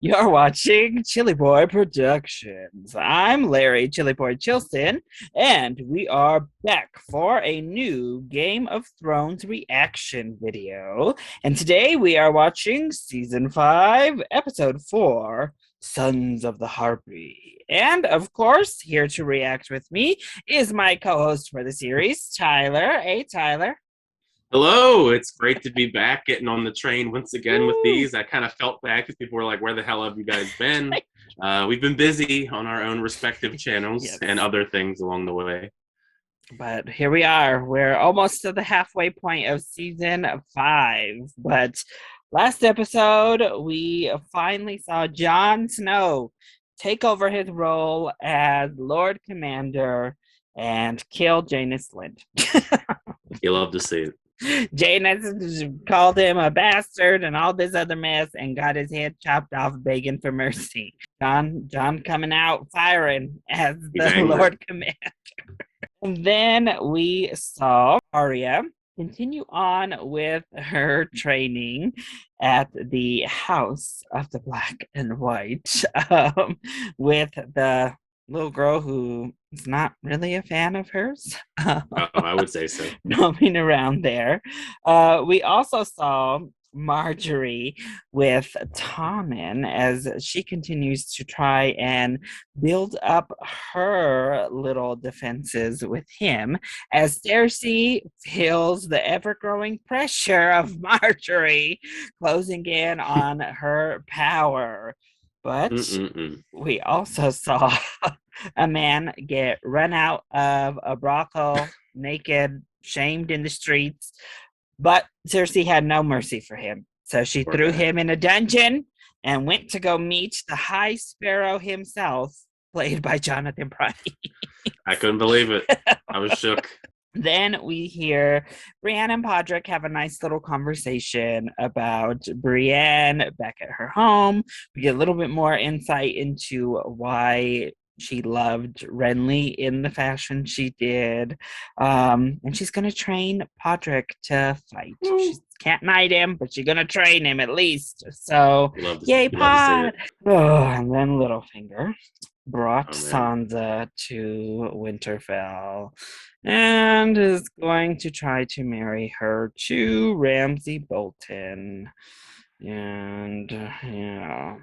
You're watching ChillyBoy Productions. I'm Larry, ChillyBoy Chilston, and we are back for a new Game of Thrones reaction video. And today we are watching Season 5, Episode 4, Sons of the Harpy. And of course, here to react with me is my co-host for the series, Tyler. Hey, Tyler. Hello, it's great to be back getting on the train once again with Woo! these. I kind of felt bad because people were like, where the hell have you guys been? We've been busy on our own respective channels Yes. and other things along the way. But here we are. We're almost to the halfway point of Season 5. But last episode, we finally saw Jon Snow take over his role as Lord Commander and kill Jaina Slynt. You love to see it. Jaina called him a bastard and all this other mess and got his head chopped off begging for mercy. Jon coming out firing as the Lord Commander. And then we saw Arya continue on with her training at the House of the Black and White with the little girl who is not really a fan of hers. I would say so. Roaming around there. We also saw Marjorie with Tommen as she continues to try and build up her little defenses with him as Cersei feels the ever-growing pressure of Marjorie closing in on her power. But we also saw a man get run out of a brothel naked, shamed in the streets. But Cersei had no mercy for him. So she threw him in a dungeon and went to go meet the High Sparrow himself, played by Jonathan Pryce. I couldn't believe it. I was shook. Then we hear Brienne and Podrick have a nice little conversation about Brienne back at her home. We get a little bit more insight into why she loved Renly in the fashion she did. And she's going to train Podrick to fight. She can't knight him, but she's going to train him at least. So, yay, Pod! Oh, and then Littlefinger brought Sansa to Winterfell and is going to try to marry her to Ramsay Bolton. And,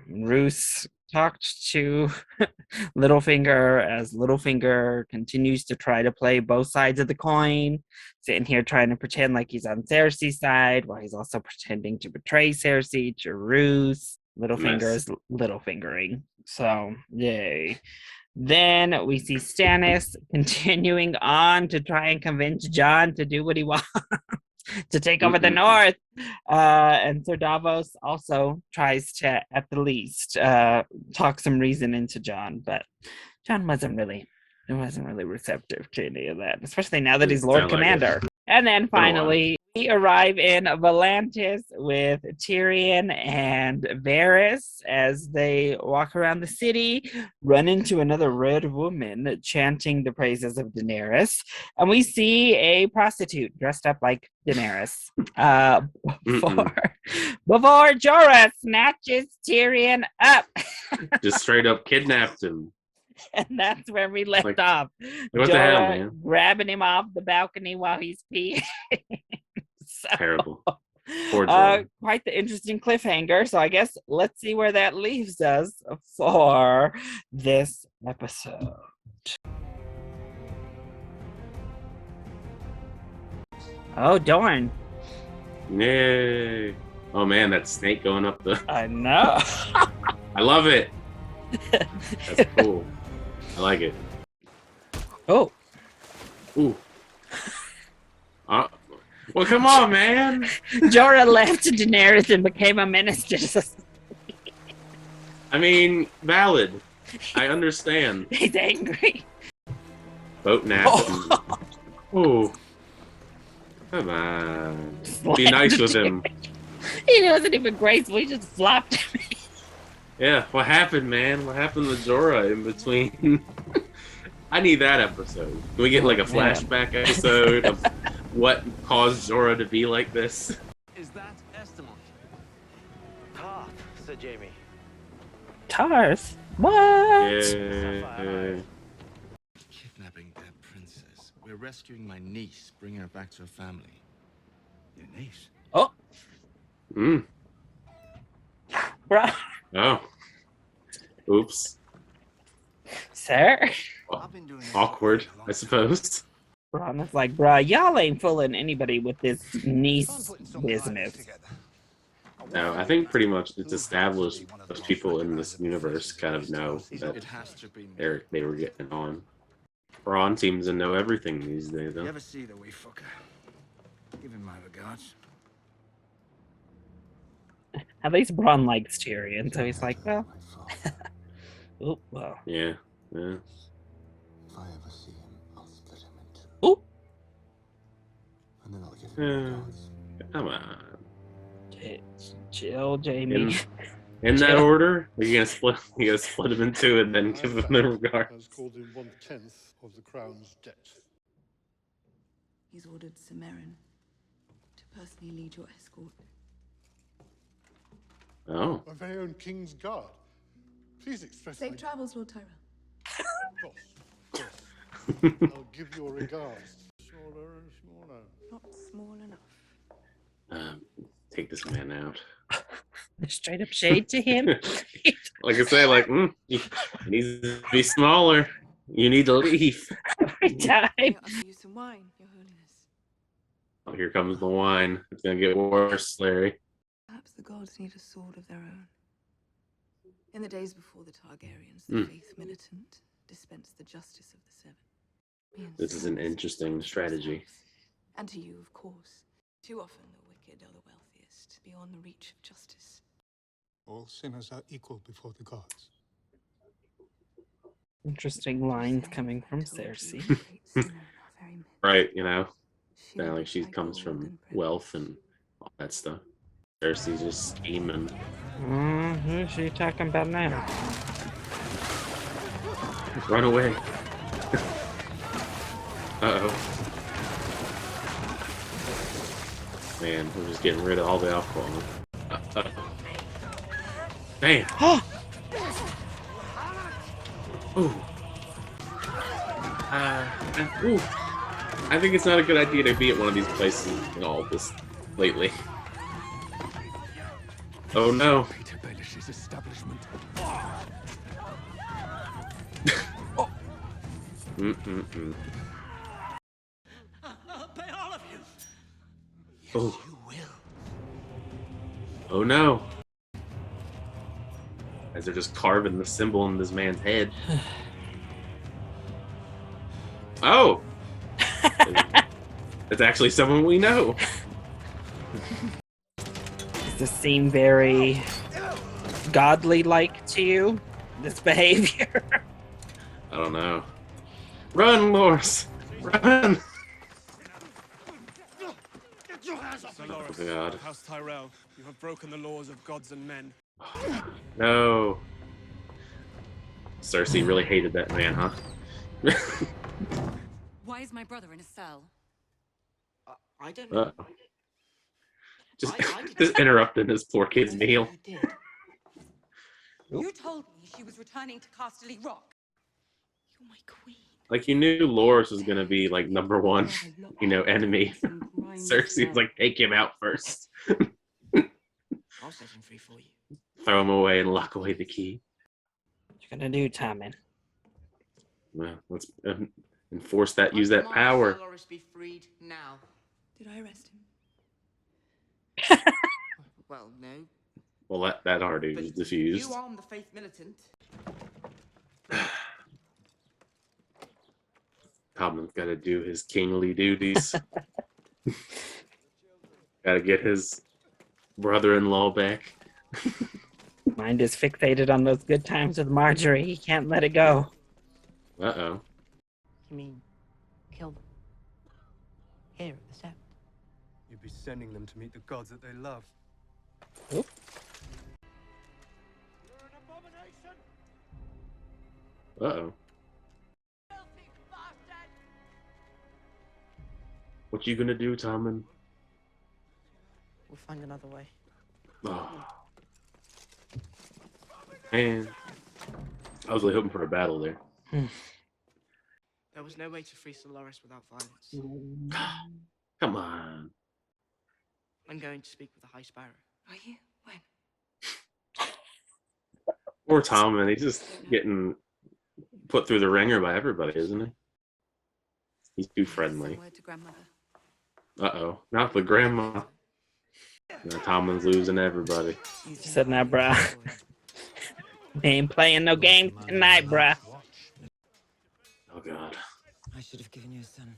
Roose talked to Littlefinger as Littlefinger continues to try to play both sides of the coin, sitting here trying to pretend like he's on Cersei's side while he's also pretending to betray Cersei to Roose. Littlefinger is Littlefingering. So, yay. Then we see Stannis continuing on to try and convince Jon to do what he wants. To take over the North. And Sir Davos also tries to, at the least, talk some reason into Jon, but Jon wasn't really receptive to any of that, especially now that he's Lord Commander. And then finally, we arrive in Volantis with Tyrion and Varys as they walk around the city, run into another red woman chanting the praises of Daenerys, and we see a prostitute dressed up like Daenerys before Jorah snatches Tyrion up. Just straight up kidnapped him. And that's where we left off. What the hell, man? Grabbing him off the balcony while he's peeing. So, terrible. Quite the interesting cliffhanger. So I guess let's see where that leaves us for this episode. Oh, darn. Yay. Oh, man, that snake going up the... I know. I love it. That's cool. I like it. Oh. Ooh. Well, come on, man. Jorah left Daenerys and became a minister. I mean, valid. I understand. He's angry. Boat nap. Ooh. Come on. Be nice with him. He wasn't even graceful. He just flopped him. Yeah, what happened, man? What happened with Jorah in between? I need that episode. Can we get like a flashback episode of what caused Jorah to be like this? Is that Estamont? Ah, Sir Jaime. Tars? What? Yeah. Kidnapping their princess. We're rescuing my niece, bringing her back to her family. Your niece? Oh, Mm. bruh. Oh. Oops. Sir? Well, I've been doing this job awkward, for a I long time. suppose. Ron is like, bruh, y'all ain't fooling anybody with this So I'm niece putting something like this business. together. A No, I one-on-one think pretty battle. much it's Who has to established be one of the most most people in this recognizable universe faces kind in of know Westeros? that It has to be me. they were getting on. Ron seems to know everything these days, You though. ever see the wee fucker? Give him my regards. At least Bron likes Tyrion, so he's like, well, oh, well. Yeah, yeah. If I ever see him, I'll split him in two. Oh, And then I'll give him my Uh, regards. come on. chill, Jamie. In that Chill. order, you gonna split them in two and then give them the regard. has called in 1/10 of the crown's debt. He's ordered Samarin to personally lead your escort. Oh, My very own King's Guard. Please express my Safe travels, Lord Tyrell. Of course. I'll give your regards. Smaller and smaller. Not small enough. take this man out. Straight up shade to him. Like I say, like he needs to be smaller. You need to leave. Every time. May I offer you some wine, Your Holiness? Oh, here comes the wine. It's gonna get worse, Larry. Perhaps the gods need a sword of their own. In the days before the Targaryens, the faith militant dispensed the justice of the seven. This is an interesting strategy. And to you, of course. Too often the wicked are the wealthiest, beyond the reach of justice. All sinners are equal before the gods. Interesting lines coming from Cersei. Right, you know. Now, like she comes from wealth and all that stuff. Cersei's just scheming. Who's she talking about now? Run away. Uh-oh. Man, we're just getting rid of all the alcohol. Damn. Ooh. Ooh. I think it's not a good idea to be at one of these places in all of this lately. Oh no. Mm-mm-mm. I'll pay all of you. Yes, Oh. you will. Oh no. As they're just carving the symbol in this man's head. Oh! It's actually someone we know. Does this seem very godly-like to you? This behavior? I don't know. Run, Loris! Run! Sir Loris, Oh, God. House Tyrell, you have broken the laws of gods and men. No. Cersei really hated that man, huh? Why is my brother in a cell? I don't know. Just, I didn't- just interrupting this poor kid's meal. You did. You told me she was returning to Casterly Rock. You're my queen. Like, you knew Loris was gonna be, like, number one, you know, enemy. Cersei's like, take him out first. I'll set him free for you. Throw him away and lock away the key. What you gonna do, Tommen? Well, let's enforce that, use that power. Loris be freed now. Did I arrest him? Well, no. Well, that already was diffused. You arm the faith militant. Tommen's gotta do his kingly duties. Gotta get his brother-in-law back. Mind is fixated on those good times with Marjorie. He can't let it go. Uh-oh. You mean kill them? Here at the Sept? You'd be sending them to meet the gods that they love. Oop. Uh-oh. What you gonna do, Tommen? We'll find another way. Oh. Man, I was really hoping for a battle there. There was no way to free Solaris without violence. Come on. I'm going to speak with the High Sparrow. Are you? When? Poor Tom, man. He's just getting put through the ringer by everybody, isn't he? He's too friendly. Send word to grandmother. Uh-oh. Not the grandma. Now Tomlin's losing everybody. Said that, bruh. They ain't playing no games tonight, bruh. Oh, God. I should have given you a son.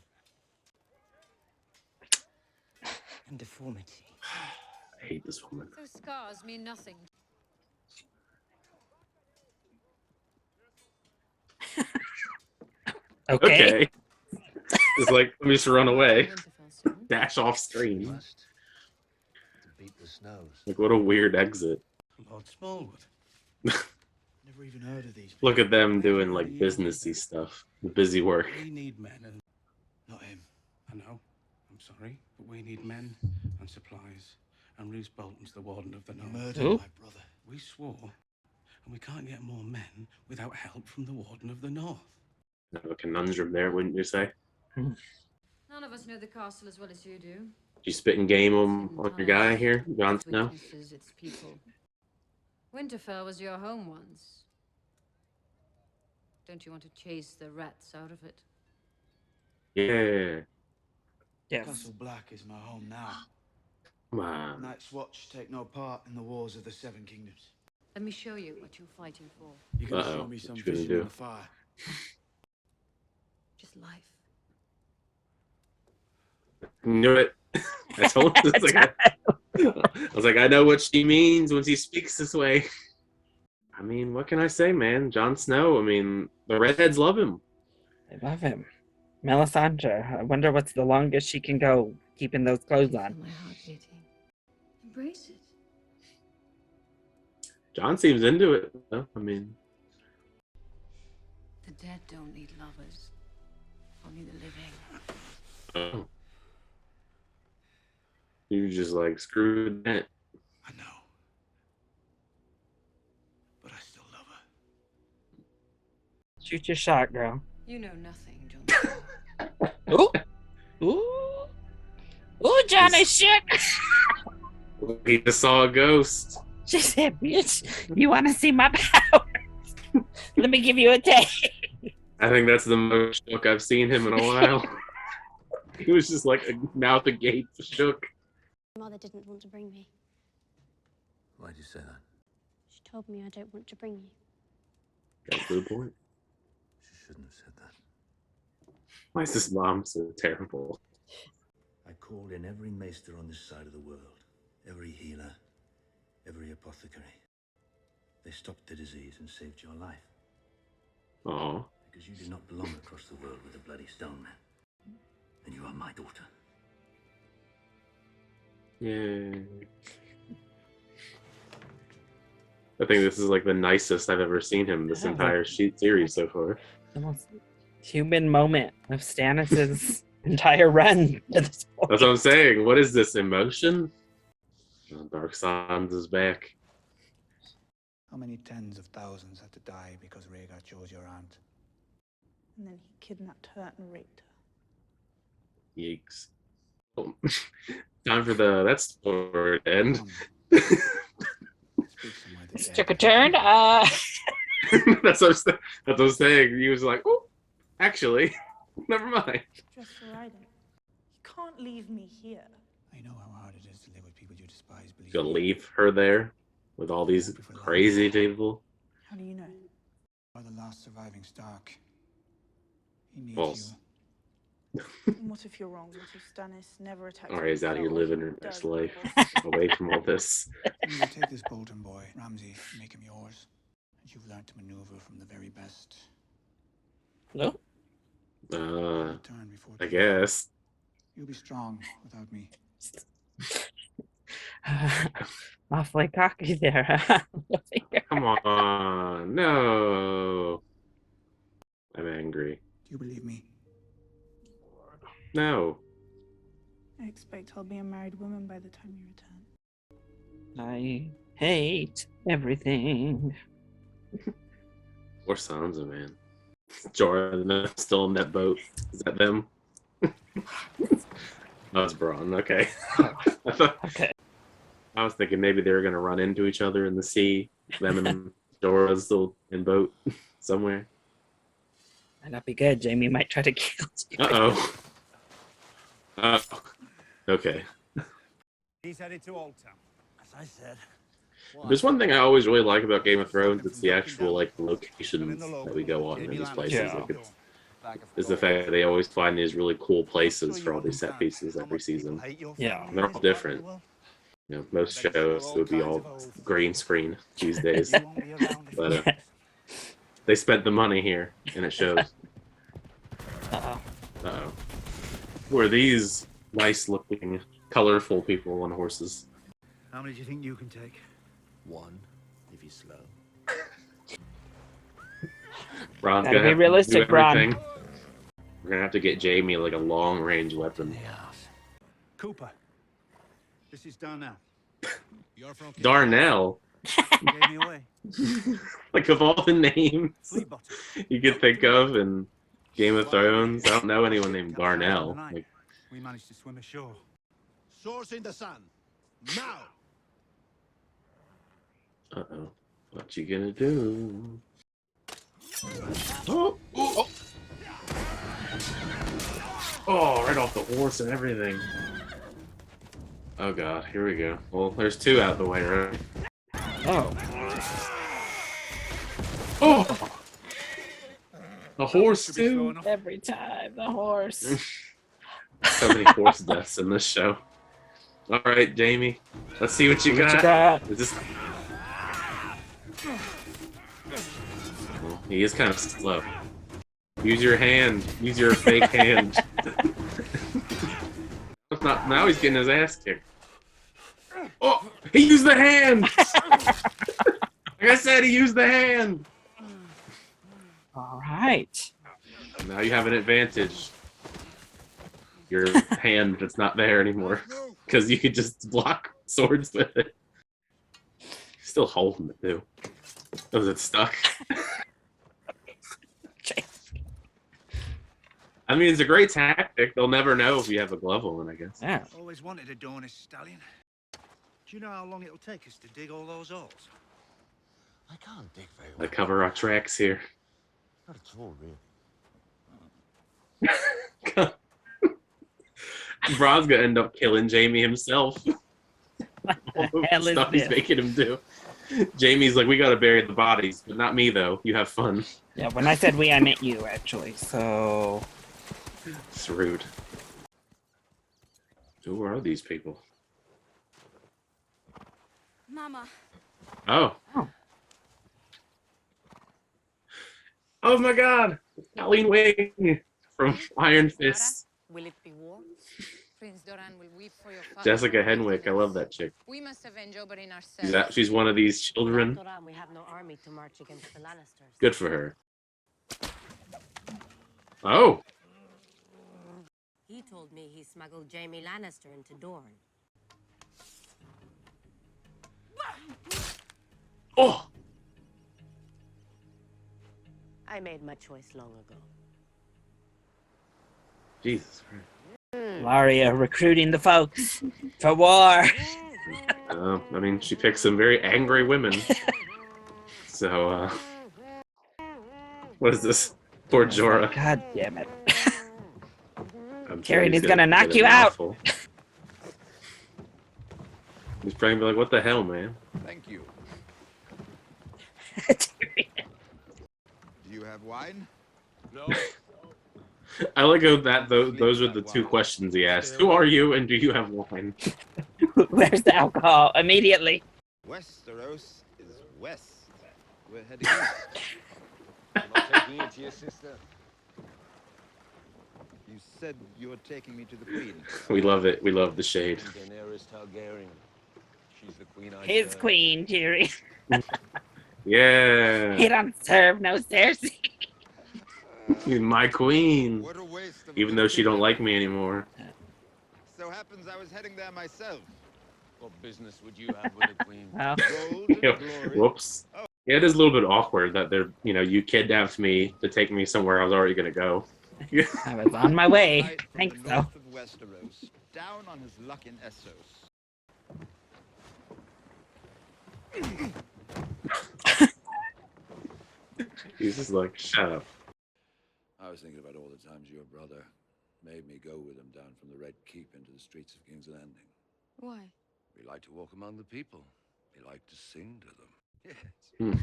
And deformity. I hate this woman. Those scars mean nothing. Okay. It's like, let me just run away. Winterfell soon. Dash off screen. Must to beat the snows. Like, what a weird exit. Lord Smallwood. Never even heard of these people. Look at them doing, like, businessy stuff. Busy work. We need men and... Not him. I know. I'm sorry. But we need men and supplies. And Roose Bolton's the Warden of the North. Murdered Who? my brother. We swore. And we can't get more men without help from the Warden of the North. Have a conundrum there, wouldn't you say? None of us know the castle as well as you do. You spitting game on your guy here, Jon Its Snow? weaknesses, its people. Winterfell was your home once. Don't you want to chase the rats out of it? Yeah. Yes. Castle Black is my home now. Come on. Night's Watch take no part in the wars of the Seven Kingdoms. Let me show you what you're fighting for. You can Uh-oh. show me some What you gonna fishing do? on the fire. Just life. Knew it. I told you. I was like, I know what she means when she speaks this way. I mean, what can I say, man? Jon Snow, I mean, the redheads love him. I love him. Melisandre, I wonder what's the longest she can go keeping those clothes Feel on. my heart beating. Embrace it. Jon seems into it, though. I mean, The dead don't need lovers. Only the living. oh. You just like screwed that. I know. But I still love her. Shoot your shot, girl. You know nothing, Jon. Ooh. Ooh. Ooh, Jon is shit. He just saw a ghost. She said, bitch, you want to see my powers? Let me give you a taste. I think that's the most shook I've seen him in a while. He was just like a mouth agape shook. Mother didn't want to bring me. Why'd you say that? She told me I don't want to bring you. That's the point. She shouldn't have said that. Why is this mom so terrible? I called in every maester on this side of the world. Every healer. Every apothecary. They stopped the disease and saved your life. Aw. Because you do not belong across the world with a bloody stone man. And you are my daughter. Yay. I think this is like the nicest I've ever seen him this entire series so far. The most human moment of Stannis' entire run to this point. That's what I'm saying. What is this emotion? Oh, Dark Sans is back. How many tens of thousands had to die because Rhaegar chose your aunt? And then he kidnapped her and raped her. Yikes. Oh. Time for that story to end. This took a turn. That's what I'm saying. He was like, oh, actually, never mind. Just for riding. You can't leave me here. I know how hard it is to live with people you despise. Believe Gonna me. leave her there with all these crazy people. How do you know? You're the last surviving Stark. He needs False. What if you're wrong? What if Stannis never attacked Arya's out here living her best life, away from all this. you. You take this Bolton boy, Ramsay, make him yours. And you've learned to maneuver from the very best. No? Return before I too guess. You'll be strong without me. Awfully cocky there, huh? Come on, no. I'm angry. Do you believe me? No. I expect I'll be a married woman by the time you return. I hate everything. Or Sansa, man. Jorah still in that boat. Is that them? Oh, it's Braun. Okay. Okay. I was thinking maybe they were gonna run into each other in the sea. Them and Jorah still in boat somewhere. Might not be good. Jamie might try to kill you. Uh-oh. Okay. He's headed to Old Town, as I said. There's one thing I always really like about Game of Thrones. It's the actual like locations that we go on in these places. Yeah. Like it's the fact that they always find these really cool places for all these set pieces every season. Yeah. And they're all different. You know, most shows would be all green screen these days, but they spent the money here, and it shows. Uh-oh. Uh-oh. Who are these nice-looking, colorful people on horses? How many do you think you can take? One, if he's slow. Ron's Gotta gonna be have realistic, to do Ron. everything. We're gonna have to get Jamie like a long-range weapon. Cooper, this is Darnell. You're from Darnell. You gave me away. Like of all the names Flea bottom. you could think of in Game of Thrones, I don't know anyone named Darnell. Like, We managed to swim ashore. Source in the sun. Now. uh-oh. What you gonna do? Oh, oh, oh, right off the horse and everything. Oh god, here we go. Well, there's two out the way, right? Oh. Oh! The horse too? Every time, the horse. So many horse deaths in this show. Alright, Jamie. Let's see what you got. Is this... Well, he is kind of slow. Use your hand. Use your fake hand. It's not, now he's getting his ass kicked. Oh! He used the hand! Like I said, he used the hand! All right. Now you have an advantage. Your hand that's not there anymore. Because you could just block swords with it. Still holding it, too. Was it stuck? I mean, it's a great tactic. They'll never know if you have a glove on, I guess. Yeah. Always wanted a Dornish stallion. Do you know how long it'll take us to dig all those holes? I can't dig very well. Like cover our tracks here. Not at all, really. Bron's gonna end up killing Jamie himself. All the hell is stuff he's this? making him do. Jamie's like, we gotta bury the bodies, but not me though. You have fun. Yeah, when I said we, I meant you, actually. So. It's rude. Who are these people? Mama. Oh. Oh. Oh my god! Colleen Wing from Iron Fist. Will it be war? Prince Doran will weep for your father. Jessica Henwick, I love that chick. We must avenge Oberyn ourselves. She's one of these children. We have no army to march against the Lannisters. Good for her. Oh! He told me he smuggled Jaime Lannister into Dorne. Oh! I made my choice long ago. Jesus Christ. Laria recruiting the folks for war. I mean, she picked some very angry women. So, what is this? Poor Jorah. God damn it. I'm sure Tyrion is gonna knock you out. He's probably gonna be like, what the hell, man? Thank you. Tyrion. Do you have wine? No. I like how those are the two questions he asked. Who are you and do you have wine? Where's the alcohol? Immediately. Westeros is west. We're heading east. I'm not taking it to your sister. You said you were taking me to the queen. We love it. We love the shade. Daenerys Targaryen. She's the queen I His serve. queen, Tyrion. Yeah. He don't serve no Cersei. She's my queen. What a waste of Even though she don't like me anymore. So happens I was heading there myself. What business would you have with a queen? Well, Gold and Yeah, glory. whoops. Yeah, it is a little bit awkward that they're, you kidnapped me to take me somewhere I was already going to go. I was on my way. Knight from Thanks, the though. north of Westeros, down on his luck in Essos. He's just like, shut up. I was thinking about all the times your brother made me go with him down from the Red Keep into the streets of King's Landing. Why? We like to walk among the people. We like to sing to them. Hmm.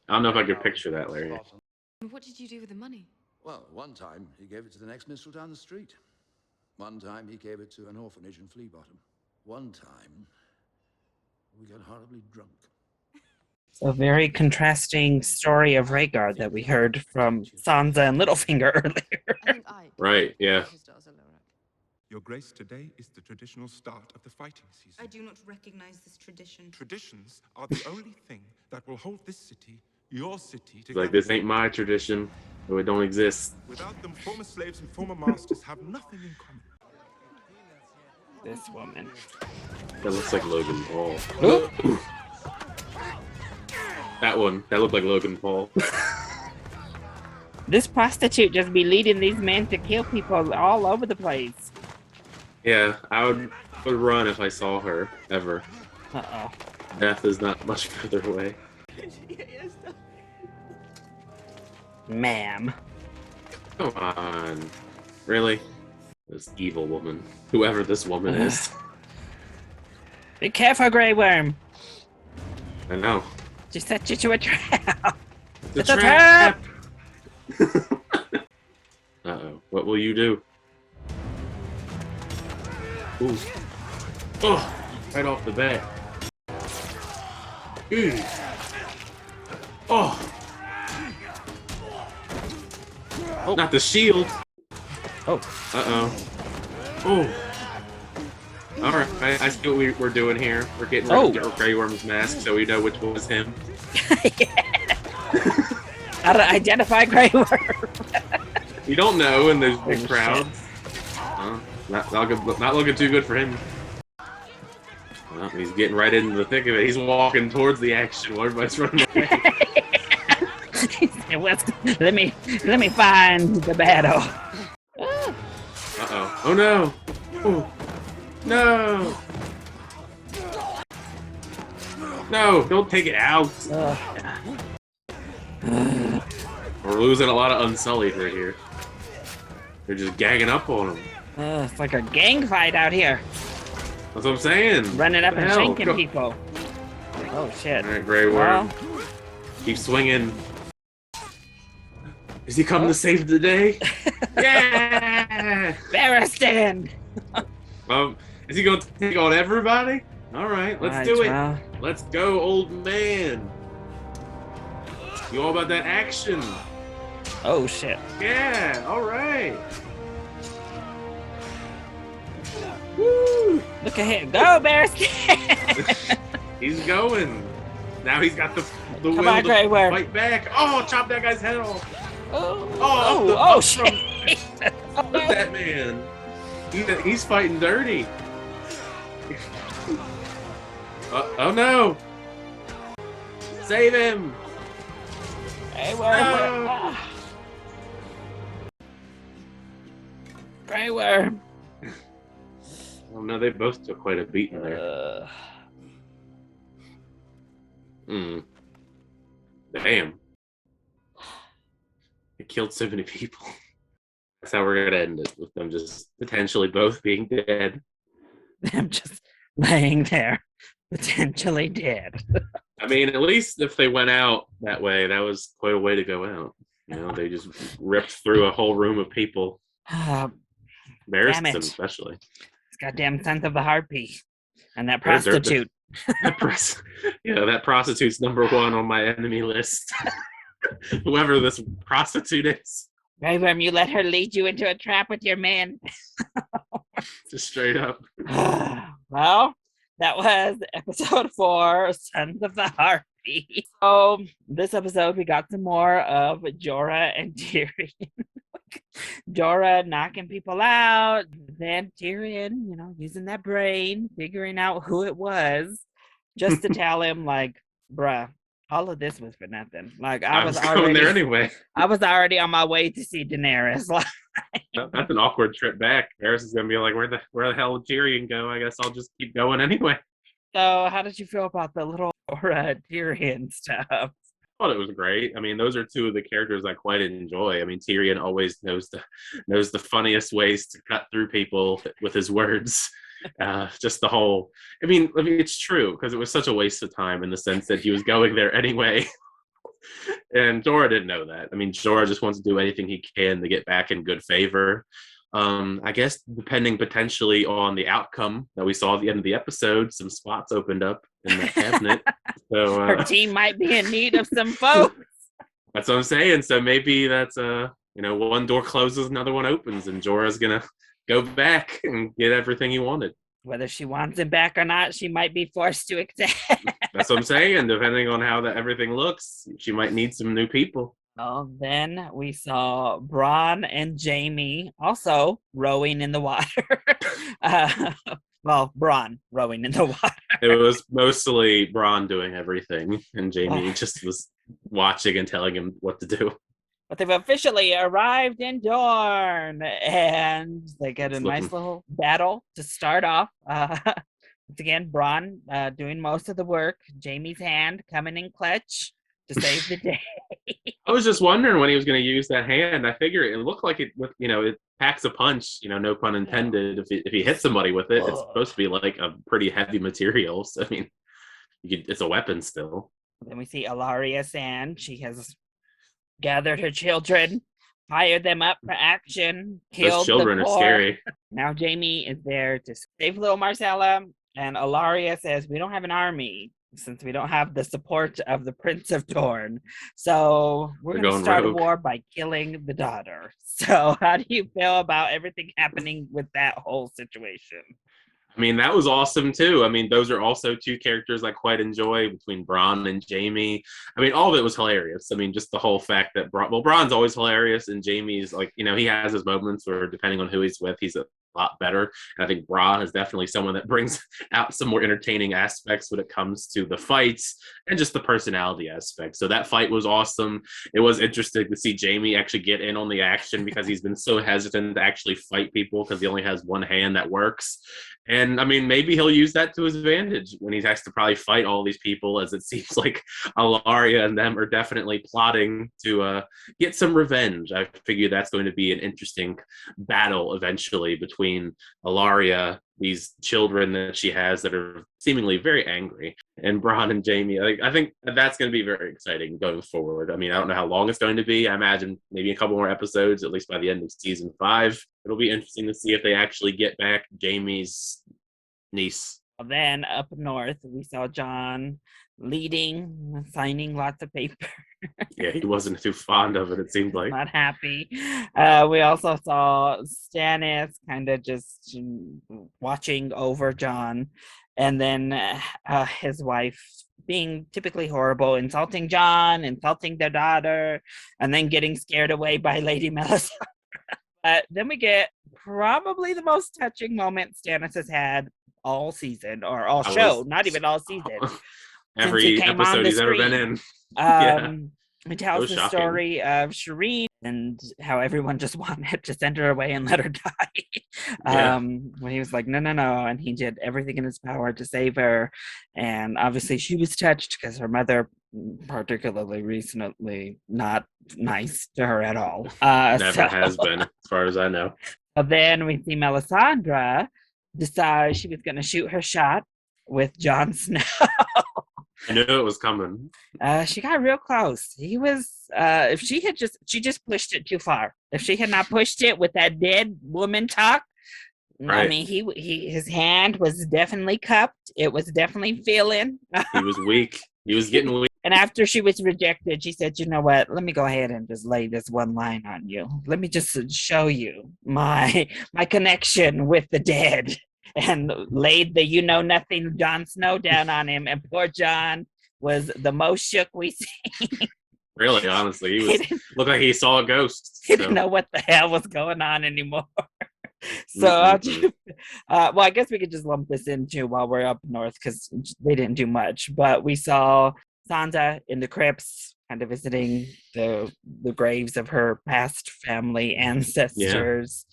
I don't know if I could picture that, Larry. What did you do with the money? Well, one time he gave it to the next minstrel down the street. One time he gave it to an orphanage in Flea Bottom. One time we got horribly drunk. A very contrasting story of Rhaegar that we heard from Sansa and Littlefinger earlier. Right, yeah. Your Grace, today is the traditional start of the fighting season. I do not recognize this tradition. Traditions are the only thing that will hold this city, your city, It's together. like, this ain't my tradition, so it don't exist. Without them, former slaves and former masters have nothing in common. This woman. That looks like Logan Paul. That one. That looked like Logan Paul. This prostitute just be leading these men to kill people all over the place. Yeah, I would run if I saw her, ever. Uh-oh. Death is not much further away. Ma'am. Come on. Really? This evil woman. Whoever this woman is. Be careful, Grey Worm. I know. She set you to a trap. It's a trap! Uh-oh. What will you do? Ooh. Oh! Right off the bat. Ooh. Oh! Oh! Not the shield! Oh. Uh-oh. Oh! Alright, I see what we're doing here. We're getting rid of Grey Worm's mask so we know which one was him. How to identify Grey Worm. You don't know in those big crowds. Not looking too good for him. Well, he's getting right into the thick of it. He's walking towards the action while everybody's running away. let me find the battle. Uh-oh. Oh no! Ooh. No! No! Don't take it out! We're losing a lot of Unsullied right here. They're just gagging up on him. It's like a gang fight out here. That's what I'm saying. Running up What and the hell? shanking Go. people. Oh shit. Alright, Grey Worm. Keep swinging. Is he coming to save the day? Yeah! Barristan! Is he going to take on everybody? Alright, let's do it. Well. Let's go, old man. You all about that action? Oh shit. Yeah, alright. Woo! Look at him. Go, Barristan! He's going. Now he's got the Come will on, to Grey Worm. fight back. Oh, chop that guy's head off. Oh, shit. Look at that man. He's fighting dirty. Oh no! Save him! Grey Worm. No. Grey Worm. Oh no, they both took quite a beating there. Damn. It killed so many people. That's how we're gonna end it, with them just potentially both being dead. Them just laying there, potentially dead. I mean, at least if they went out that way, that was quite a way to go out. You know, they just ripped through a whole room of people. Barristan especially. It's goddamn scent of the Harpy. And that prostitute. That prostitute's number one on my enemy list. Whoever this prostitute is. Grey Worm, you let her lead you into a trap with your man. Just straight up. Well, that was episode 4, Sons of the Harpy. So this episode we got some more of Jorah and Tyrion. Jorah knocking people out, then Tyrion, you know, using that brain, figuring out who it was, just to tell him, like, bruh, All of this was for nothing. Like I was going there anyway. I was already on my way to see Daenerys. Like, That's an awkward trip back. Harris is gonna be like, where the hell did Tyrion go? I guess I'll just keep going anyway. so how did you feel about the little Tyrion stuff? I thought it was great. I mean, those are two of the characters I quite enjoy. I mean, Tyrion always knows the funniest ways to cut through people with his words. Just the whole. I mean, it's true because it was such a waste of time in the sense that he was going there anyway. And Jorah didn't know that. I mean, Jorah just wants to do anything he can to get back in good favor. I guess depending potentially on the outcome that we saw at the end of the episode, some spots opened up in the cabinet. So Her team might be in need of some folks. That's what I'm saying. So maybe that's one door closes, another one opens, and Jorah's gonna go back and get everything he wanted. Whether she wants him back or not, she might be forced to accept. That's what I'm saying. Depending on how everything looks, she might need some new people. Oh, then we saw Bronn and Jaime also rowing in the water. Bronn rowing in the water. It was mostly Bronn doing everything, and Jaime just was watching and telling him what to do. But they've officially arrived in Dorne, and they get a nice little battle to start off. Once again, Bronn doing most of the work. Jaime's hand coming in clutch to save the day. I was just wondering when he was going to use that hand. I figure it looked like it packs a punch. No pun intended. If he hits somebody with it, it's supposed to be like a pretty heavy material. So I mean, it's a weapon still. Then we see Ilaria Sand. She has gathered her children, fired them up for action, killed Those children the are poor. scary. Now Jaime is there to save little Marcella, and Ilaria says, we don't have an army since we don't have the support of the Prince of Dorne. So we're going to start a war by killing the daughter. So how do you feel about everything happening with that whole situation? I mean, that was awesome too. I mean, those are also two characters I quite enjoy between Bronn and Jaime. I mean, all of it was hilarious. I mean, just the whole fact that Bronn's always hilarious, and Jaime's like, he has his moments where depending on who he's with, he's a lot better. And I think Bronn is definitely someone that brings out some more entertaining aspects when it comes to the fights and just the personality aspect. So that fight was awesome. It was interesting to see Jaime actually get in on the action because he's been so hesitant to actually fight people because he only has one hand that works. And I mean, maybe he'll use that to his advantage when he has to probably fight all these people, as it seems like Ilaria and them are definitely plotting to get some revenge. I figure that's going to be an interesting battle eventually between Ilaria, these children that she has that are seemingly very angry, and Bronn and Jaime. I think that's going to be very exciting going forward. I mean, I don't know how long it's going to be. I imagine maybe a couple more episodes, at least by the end of season 5. It'll be interesting to see if they actually get back Jaime's niece. Then up north, we saw Jon leading, signing lots of paper. Yeah, he wasn't too fond of it, it seemed like. Not happy. We also saw Stannis kind of just watching over Jon, and then his wife being typically horrible, insulting Jon, insulting their daughter, and then getting scared away by Lady Melisandre. Then we get probably the most touching moment Stannis has had all season, or all show, not even all season. Every episode he's ever been in. It tells the story of Shireen and how everyone just wanted to send her away and let her die. When he was like, no, and he did everything in his power to save her. And obviously she was touched because her mother, particularly recently, not nice to her at all. Never has been, as far as I know. Then we see Melisandre decide she was going to shoot her shot with Jon Snow. I knew it was coming. She got real close. He was, if she just pushed it too far. If she had not pushed it with that dead woman talk, right. I mean, his hand was definitely cupped. It was definitely feeling. He was weak. He was getting weak. And after she was rejected, she said, you know what? Let me go ahead and just lay this one line on you. Let me just show you my connection with the dead. And laid the you-know-nothing Jon Snow down on him. And poor Jon was the most shook we seen. Really, honestly. He looked like he saw a ghost. He didn't know what the hell was going on anymore. So, well, I guess we could just lump this into while we're up north because they didn't do much. But we saw Sansa in the crypts, kind of visiting the graves of her past family ancestors.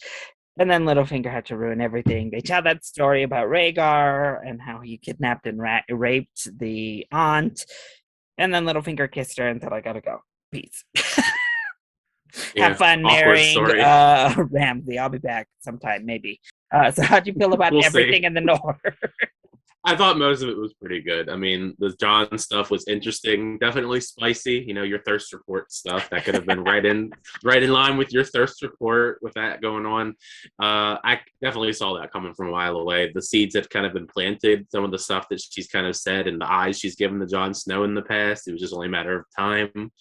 And then Littlefinger had to ruin everything. They tell that story about Rhaegar and how he kidnapped and raped the aunt. And then Littlefinger kissed her and said, I gotta go. Peace. Have fun marrying Ramsay. I'll be back sometime, maybe. So how do you feel about everything in the North? I thought most of it was pretty good. I mean, the John stuff was interesting, definitely spicy. You know, your thirst report stuff that could have been right in line with your thirst report with that going on. I definitely saw that coming from a while away. The seeds had kind of been planted. Some of the stuff that she's kind of said and the eyes she's given to Jon Snow in the past, it was just only a matter of time.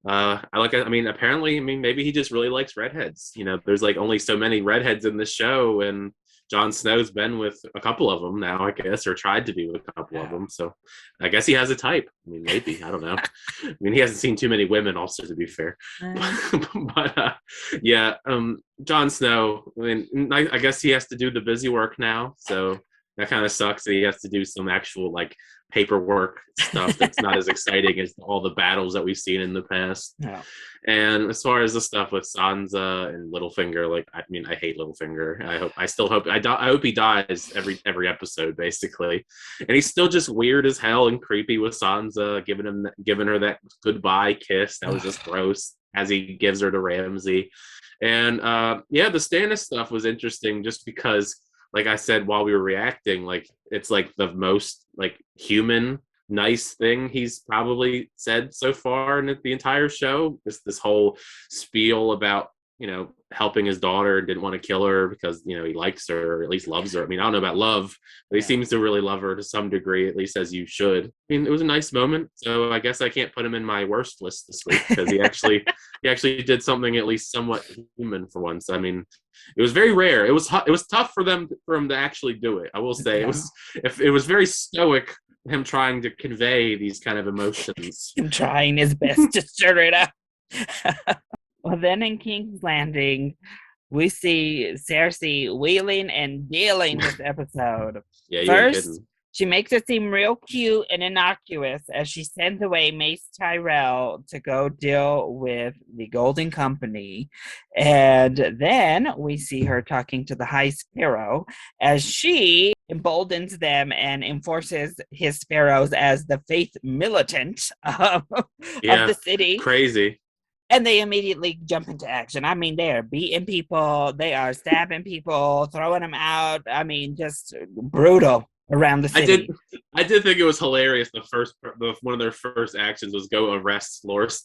Apparently, maybe he just really likes redheads. You know, there's like only so many redheads in the show, and Jon Snow's been with a couple of them now, I guess, or tried to be with a couple of them. So I guess he has a type. I mean, maybe. I don't know. I mean, he hasn't seen too many women, also, to be fair. Jon Snow, I mean, I guess he has to do the busy work now. So that kind of sucks that he has to do some actual, like, paperwork stuff that's not as exciting as all the battles that we've seen in the past. Yeah. And as far as the stuff with Sansa and Littlefinger, like, I mean, I hate Littlefinger. I hope he dies every episode, basically. And he's still just weird as hell and creepy with Sansa, giving her that goodbye kiss. That was just gross, as he gives her to Ramsay. And the Stannis stuff was interesting just because, like I said while we were reacting, like, it's like the most like human nice thing he's probably said so far in the entire show. This whole spiel about, you know, helping his daughter and didn't want to kill her because, you know, he likes her, or at least loves her. I mean, I don't know about love, but he seems to really love her to some degree, at least as you should. I mean, it was a nice moment. So I guess I can't put him in my worst list this week because he actually did something at least somewhat human for once. I mean, it was very rare. It was tough for him to actually do it. I will say it was very stoic, him trying to convey these kind of emotions. Him trying his best to stir it up. Well, then in King's Landing, we see Cersei wheeling and dealing this episode. First, she makes it seem real cute and innocuous as she sends away Mace Tyrell to go deal with the Golden Company. And then we see her talking to the High Sparrow as she emboldens them and enforces his sparrows as the faith militant of the city. Crazy. And they immediately jump into action. I mean, they are beating people, they are stabbing people, throwing them out. I mean, just brutal around the city. I did think it was hilarious. One of their first actions was go arrest Loras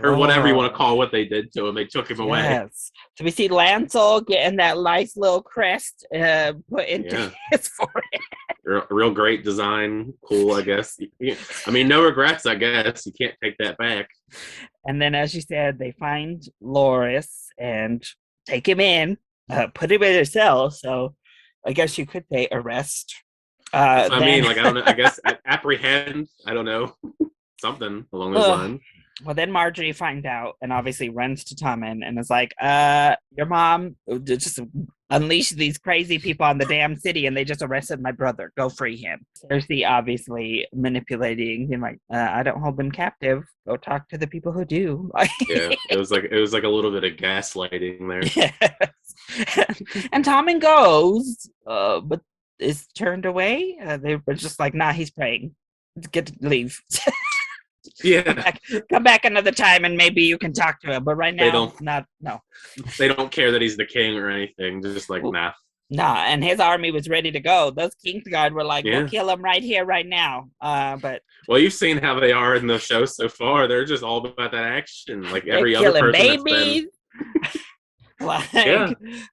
or whatever you want to call what they did to him. They took him away. Yes. So we see Lancel getting that nice little crest put into his forehead. Real great design. Cool, I guess. I mean, no regrets, I guess. You can't take that back. And then, as you said, they find Loras and take him in, put him in a cell. So I guess you could say arrest. I mean, like, I don't know. I guess apprehend. I don't know. Something along those lines. Well, then Marjorie finds out and obviously runs to Tommen and is like, your mom just unleashed these crazy people on the damn city and they just arrested my brother. Go free him. Cersei obviously manipulating him, like, I don't hold them captive. Go talk to the people who do. It was like a little bit of gaslighting there. Yes. And Tommen goes, but is turned away. They were just like, nah, he's praying. Leave. Yeah, come back another time and maybe you can talk to him, but right now they don't care that he's the king or anything, just like nah. And his army was ready to go. Those Kingsguard were like, we'll kill him right here right now. But you've seen how they are in the show so far. They're just all about that action, like every other person babies.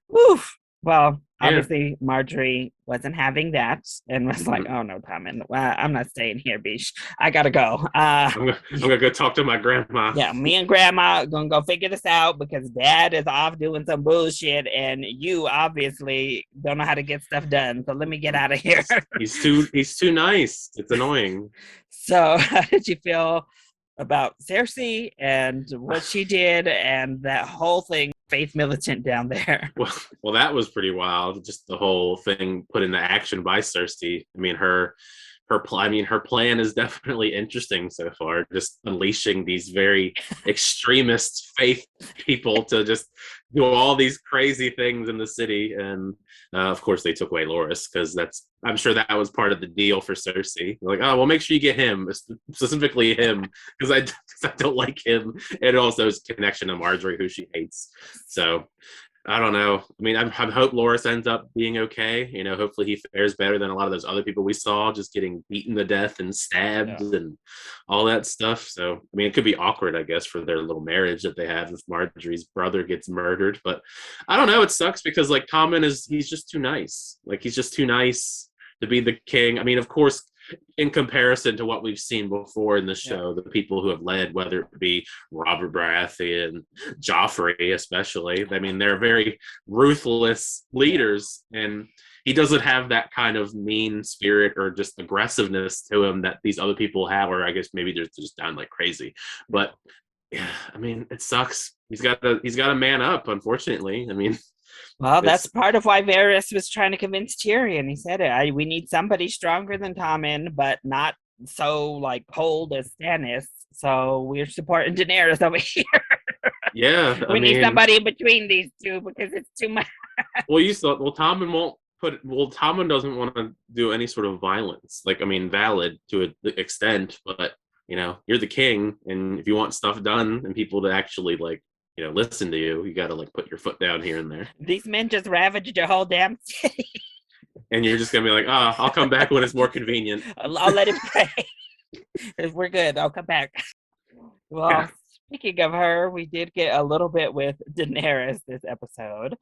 Woof. Well, obviously Marjorie wasn't having that and was like, oh no, Tommen, I'm not staying here, bish. I gotta go. I'm gonna go talk to my grandma. Yeah, me and grandma gonna go figure this out because dad is off doing some bullshit and you obviously don't know how to get stuff done. So let me get out of here. He's too nice. It's annoying. So how did you feel about Cersei and what she did and that whole thing? Faith militant down there. Well, that was pretty wild. Just the whole thing put into action by Cersei. I mean, her her plan is definitely interesting so far. Just unleashing these very extremist faith people to just do all these crazy things in the city, and of course they took away Loras because I'm sure that was part of the deal for Cersei. Like, oh, well, make sure you get him, specifically him, because I don't like him, and also his connection to Marjorie, who she hates. So I don't know. I mean, I hope Loras ends up being okay. You know, hopefully he fares better than a lot of those other people we saw, just getting beaten to death and stabbed and all that stuff. So, I mean, it could be awkward, I guess, for their little marriage that they have if Marjorie's brother gets murdered. But I don't know. It sucks because, like, Tommen he's just too nice. Like, he's just too nice to be the king. I mean, of course, in comparison to what we've seen before in the show, the people who have led, whether it be Robert Baratheon, Joffrey especially, I mean, they're very ruthless leaders, and he doesn't have that kind of mean spirit or just aggressiveness to him that these other people have, or I guess maybe they're just down like crazy. But yeah, I mean, it sucks. He's got to man up, unfortunately. I mean, well, that's part of why Varys was trying to convince Tyrion. He said it. We need somebody stronger than Tommen, but not so like cold as Stannis. So we're supporting Daenerys over here. Yeah, we need somebody in between these two because it's too much. Well, Tommen doesn't want to do any sort of violence. Like, I mean, valid to an extent, but you know, you're the king, and if you want stuff done and people to actually like, you know, listen to you, you got to like put your foot down here and there. These men just ravaged your whole damn city. And you're just gonna be like, oh, I'll come back when it's more convenient. I'll let him pay. If we're good, I'll come back. Well, speaking of her, we did get a little bit with Daenerys this episode.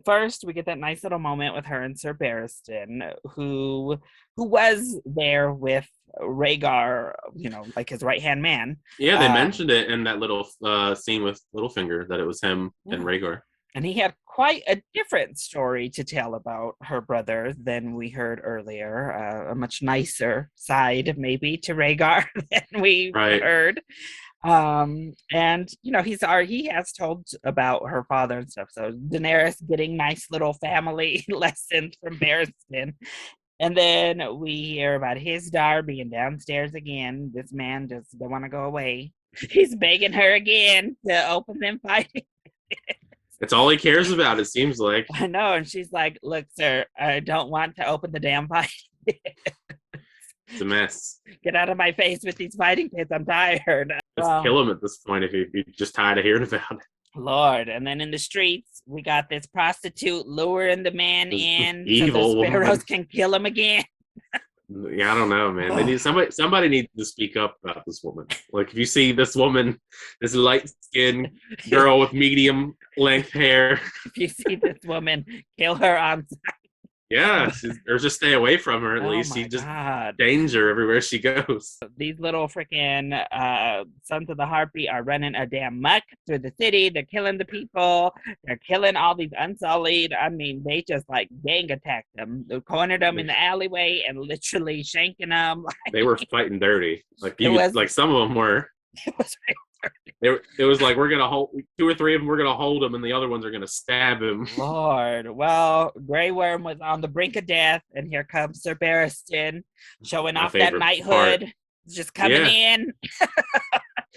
First, we get that nice little moment with her and Sir Barristan, who was there with Rhaegar, you know, like his right-hand man. Yeah, they mentioned it in that little scene with Littlefinger that it was him and Rhaegar. And he had quite a different story to tell about her brother than we heard earlier. A much nicer side, maybe, to Rhaegar than we heard. And you know, he has told about her father and stuff. So Daenerys getting nice little family lessons from Barristan. And then we hear about his daughter being downstairs again. This man just don't want to go away. He's begging her again to open them fighting. It's all he cares about, it seems like. I know, and she's like, look, sir, I don't want to open the damn fight. It's a mess. Get out of my face with these fighting pits. I'm tired. Just kill him at this point if you're just tired of hearing about it. Lord. And then in the streets, we got this prostitute luring the man in evil so the sparrows can kill him again. Yeah, I don't know, man. They need somebody needs to speak up about this woman. Like, if you see this woman, this light-skinned girl with medium length hair. If you see this woman, kill her on sight. Yeah, or just stay away from her at least. She just danger everywhere she goes. These little freaking sons of the Harpy are running a damn muck through the city. They're killing the people. They're killing all these unsullied. I mean, they just like gang attacked them. They cornered them in the alleyway and literally shanking them. They were fighting dirty. Like like some of them were. It was it was like, we're gonna hold 2 or 3 of them. We're gonna hold him, and the other ones are gonna stab him. Lord, well, Grey Worm was on the brink of death, and here comes Sir Barristan showing off that knighthood, just coming in.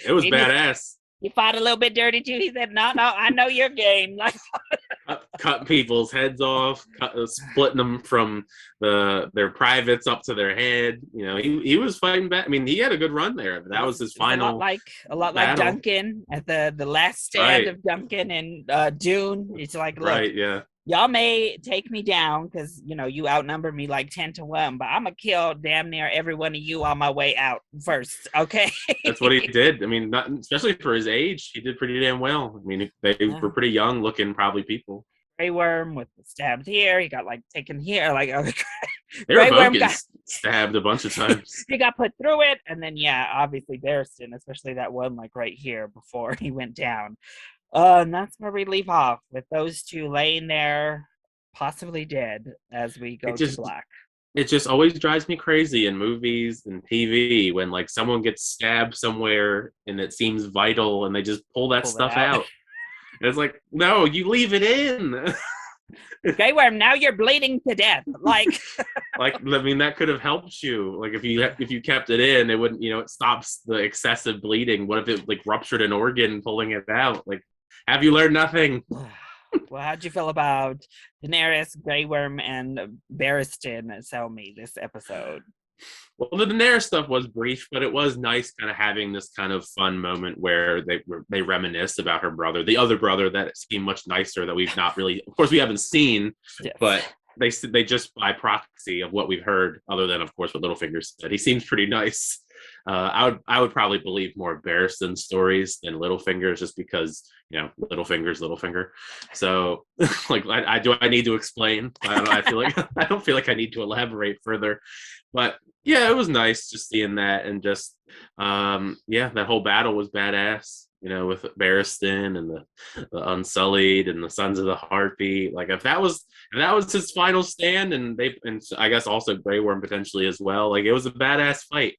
It was badass. He fought a little bit dirty too. He said, "No, I know your game." Like, cut people's heads off, splitting them from their privates up to their head. You know, he was fighting back. I mean, he had a good run there. That was his final. A lot like Duncan at the last stand of Duncan in Dune. It's like, look, y'all may take me down because you know you outnumber me like 10-1, but I'm gonna kill damn near every one of you on my way out first. Okay. That's what he did. I mean, especially for his age, he did pretty damn well. I mean, they were pretty young looking, probably people. Grey Worm with stabbed here. He got like taken here. Like, oh, they were both getting stabbed a bunch of times. He got put through it, and then obviously Barristan, especially that one like right here before he went down. And that's where we leave off with those two laying there, possibly dead, as we go to black. It just always drives me crazy in movies and TV when like someone gets stabbed somewhere and it seems vital and they just pull that stuff out. And it's like, no, you leave it in. Grey Worm, now you're bleeding to death. Like, like, I mean, that could have helped you. Like, if you kept it in, it wouldn't. You know, it stops the excessive bleeding. What if it like ruptured an organ, pulling it out? Like, have you learned nothing? well, how'd you feel about Daenerys, Grey Worm, and Barristan sell me this episode? Well, the Daenerys stuff was brief, but it was nice kind of having this kind of fun moment where they reminisce about her brother, the other brother that seemed much nicer, that we've not really, of course, we haven't seen, yes. But they just by proxy of what we've heard, other than of course what Littlefinger said, he seems pretty nice. I would probably believe more of Barristan's stories than Littlefinger's, just because, you know, Littlefinger's Littlefinger. So like, I need to explain? I feel like I don't feel like I need to elaborate further. But yeah, it was nice just seeing that, and just that whole battle was badass. You know, with Barristan and the Unsullied and the Sons of the Harpy. Like, if that was his final stand, and I guess also Grey Worm potentially as well. Like, it was a badass fight.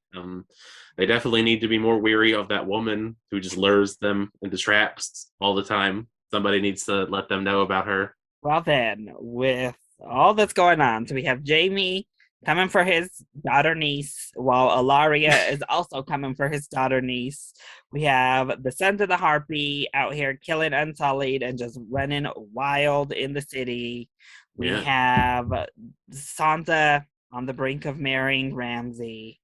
They definitely need to be more weary of that woman who just lures them into traps all the time. Somebody needs to let them know about her. Well then, with all that's going on, so we have Jaime coming for his daughter niece, while Ilaria is also coming for his daughter niece. We have the Sons of the Harpy out here killing Unsullied and just running wild in the city. We have Sansa on the brink of marrying Ramsay.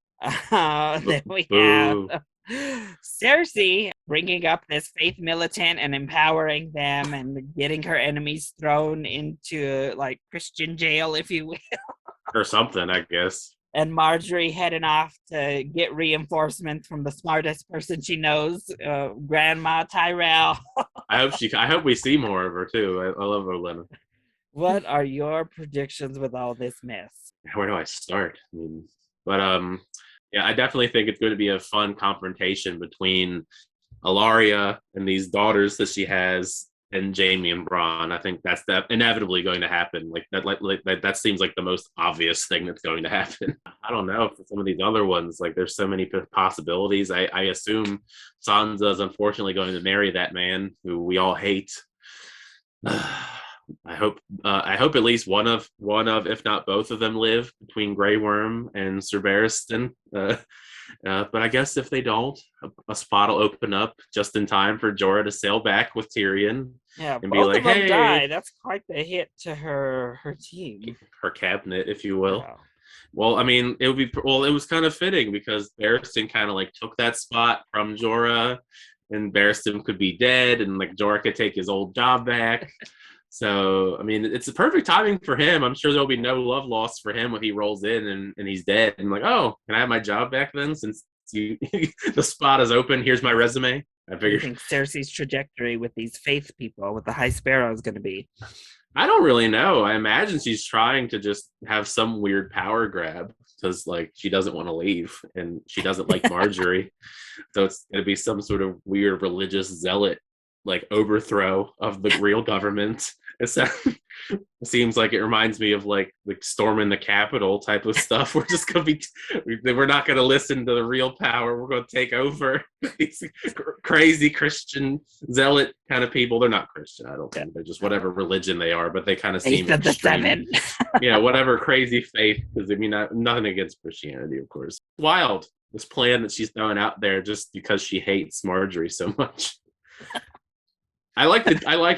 Then we have Cersei bringing up this faith militant and empowering them and getting her enemies thrown into like Christian jail, if you will. Or something, I guess. And Marjorie heading off to get reinforcements from the smartest person she knows, Grandma Tyrell. I hope we see more of her too. I love Olenna. What are your predictions with all this mess? Where do I start? I mean, but I definitely think it's going to be a fun confrontation between Ilaria and these daughters that she has, and Jaime and Bronn. I think that's inevitably going to happen. Like that seems like the most obvious thing that's going to happen. I don't know for some of these other ones. Like, there's so many possibilities. I assume Sansa is unfortunately going to marry that man who we all hate. I hope at least one of, if not both of them, live between Grey Worm and Ser Barristan. But I guess if they don't, a spot will open up just in time for Jorah to sail back with Tyrion. Yeah, and both be like, of them hey, die. That's quite the hit to her team, her cabinet, if you will. Yeah. Well, I mean, it was kind of fitting because Barristan kind of like took that spot from Jorah, and Barristan could be dead, and like Jorah could take his old job back. So, I mean, it's a perfect timing for him. I'm sure there'll be no love lost for him when he rolls in and he's dead. And like, oh, can I have my job back then? Since the spot is open, here's my resume. I figured. What do you think Cersei's trajectory with these faith people, with the High Sparrow, is going to be? I don't really know. I imagine she's trying to just have some weird power grab because, like, she doesn't want to leave and she doesn't like Marjorie. So it's going to be some sort of weird religious zealot, like, overthrow of the real government. It seems like it reminds me of like storming the Capitol type of stuff. We're just gonna we're not gonna listen to the real power. We're gonna take over these crazy Christian zealot kind of people. They're not Christian, I don't think. They're just whatever religion they are, but they kind of seem extreme. Yeah, whatever crazy faith. Because I mean, nothing against Christianity, of course. Wild, this plan that she's throwing out there just because she hates Marjorie so much. I like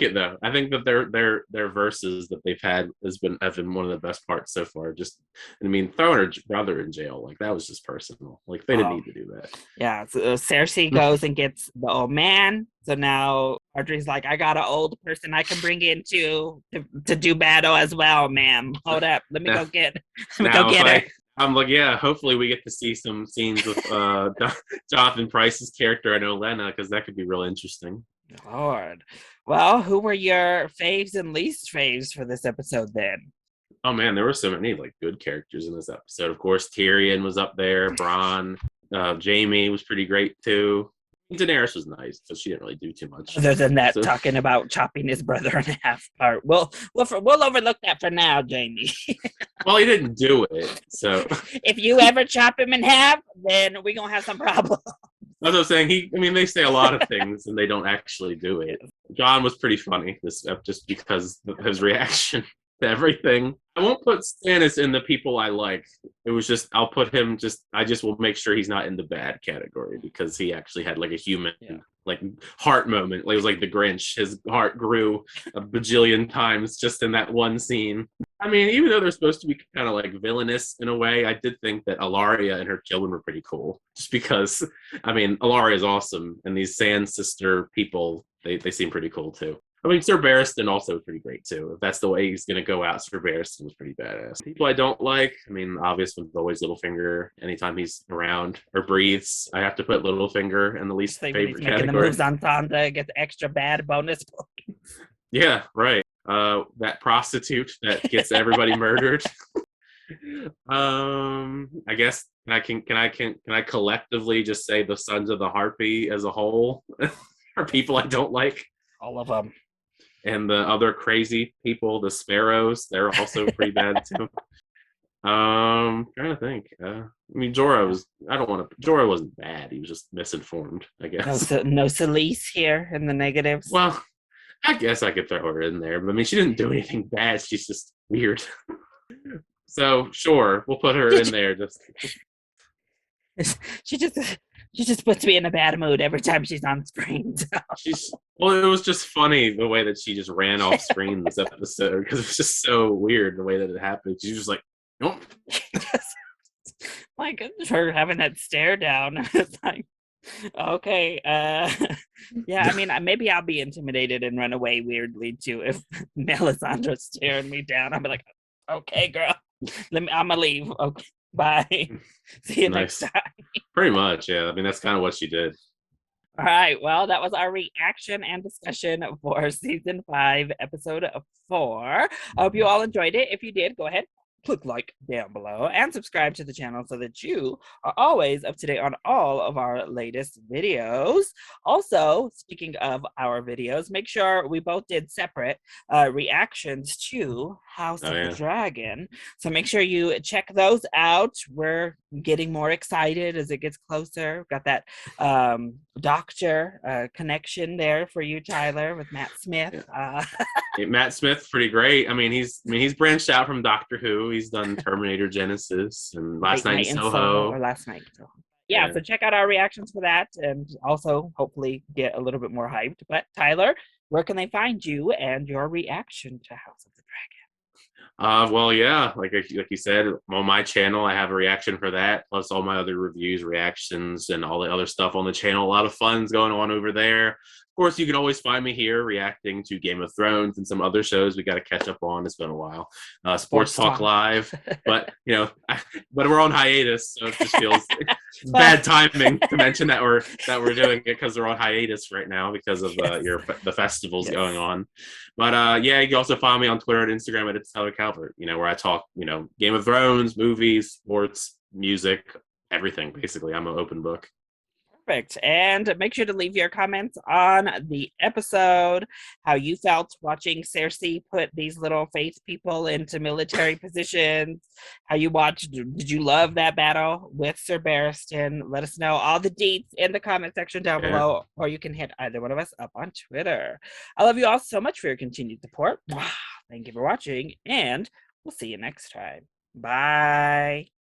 it though. I think that their verses that they've had have been one of the best parts so far. Just, I mean, throwing her brother in jail, like, that was just personal. Like, they didn't need to do that. Yeah, so Cersei goes and gets the old man. So now Marjorie's like, I got an old person I can bring in to do battle as well, ma'am. Hold up, let me go get her. I'm like, yeah, hopefully we get to see some scenes with Jonathan Pryce's character and Olenna, because that could be real interesting. Lord. Well, who were your faves and least faves for this episode then? Oh man, there were so many like good characters in this episode. Of course, Tyrion was up there. Bronn, Jaime was pretty great too. Daenerys was nice, but she didn't really do too much. Other than that, talking about chopping his brother in half part. We'll overlook that for now, Jaime. Well, he didn't do it, so if you ever chop him in half, then we're gonna have some problems. That's what I'm saying. They say a lot of things and they don't actually do it. John was pretty funny this just because of his reaction to everything. I won't put Stannis in the people I like. It was just I'll put him I just will make sure he's not in the bad category because he actually had like a human like heart moment. It was like the Grinch. His heart grew a bajillion times just in that one scene. I mean, even though they're supposed to be kind of like villainous in a way, I did think that Alaria and her children were pretty cool. Just because, I mean, Alaria is awesome, and these Sand Sister people, they seem pretty cool too. I mean, Sir Barristan also pretty great too. If that's the way he's gonna go out, Sir Barristan was pretty badass. People I don't like, I mean, obvious one's always Littlefinger. Anytime he's around or breathes, I have to put Littlefinger in the least favorite He's making category. the moves on Sansa, gets extra bad bonus points. Yeah, right. That prostitute that gets everybody murdered. I guess can I collectively just say the Sons of the Harpy as a whole are people I don't like. All of them. And the other crazy people, the Sparrows, they're also pretty bad too. Trying to think. I mean, Jorah wasn't bad. He was just misinformed, I guess. No Selyse here in the negatives. Well, I guess I could throw her in there, but I mean, she didn't do anything bad. She's just weird. So sure, we'll put her in there. She just puts me in a bad mood every time she's on screen. So. Well, it was just funny the way that she just ran off screen this episode because it was just so weird the way that it happened. She was just like, nope. Like her having that stare down. It's like, okay, yeah. I mean, maybe I'll be intimidated and run away weirdly too if Melisandre's staring me down. I'll be like, okay, girl, I'm gonna leave. Okay, bye. See you next time. Pretty much, yeah. I mean, that's kind of what she did. All right. Well, that was our reaction and discussion for season 5, episode 4. I hope you all enjoyed it. If you did, go ahead, click like down below and subscribe to the channel so that you are always up to date on all of our latest videos. Also, speaking of our videos, make sure we both did separate reactions to House of the Dragon. So make sure you check those out. We're getting more excited as it gets closer. We've got that doctor connection there for you, Tyler, with Matt Smith. Matt Smith's pretty great. I mean, he's branched out from Doctor Who. He's done Terminator Genesis and Last Night in Soho. Yeah, so check out our reactions for that and also hopefully get a little bit more hyped. But Tyler, where can they find you and your reaction to House of the Dragon? Well, yeah, like you said, on my channel, I have a reaction for that, plus all my other reviews, reactions, and all the other stuff on the channel. A lot of fun's going on over there. Of course, you can always find me here reacting to Game of Thrones and some other shows we got to catch up on. It's been a while. Sports Talk Live, but but we're on hiatus, so it just feels bad timing to mention that we're doing it because we're on hiatus right now because of the festivals going on. But yeah, you can also find me on Twitter and Instagram at It's Tyler Calvert. Where I talk, Game of Thrones, movies, sports, music, everything. Basically, I'm an open book. Perfect. And make sure to leave your comments on the episode, how you felt watching Cersei put these little faith people into military positions, how you watched, did you love that battle with Sir Barristan? Let us know all the deets in the comment section down below, or you can hit either one of us up on Twitter. I love you all so much for your continued support. Thank you for watching, and we'll see you next time. Bye.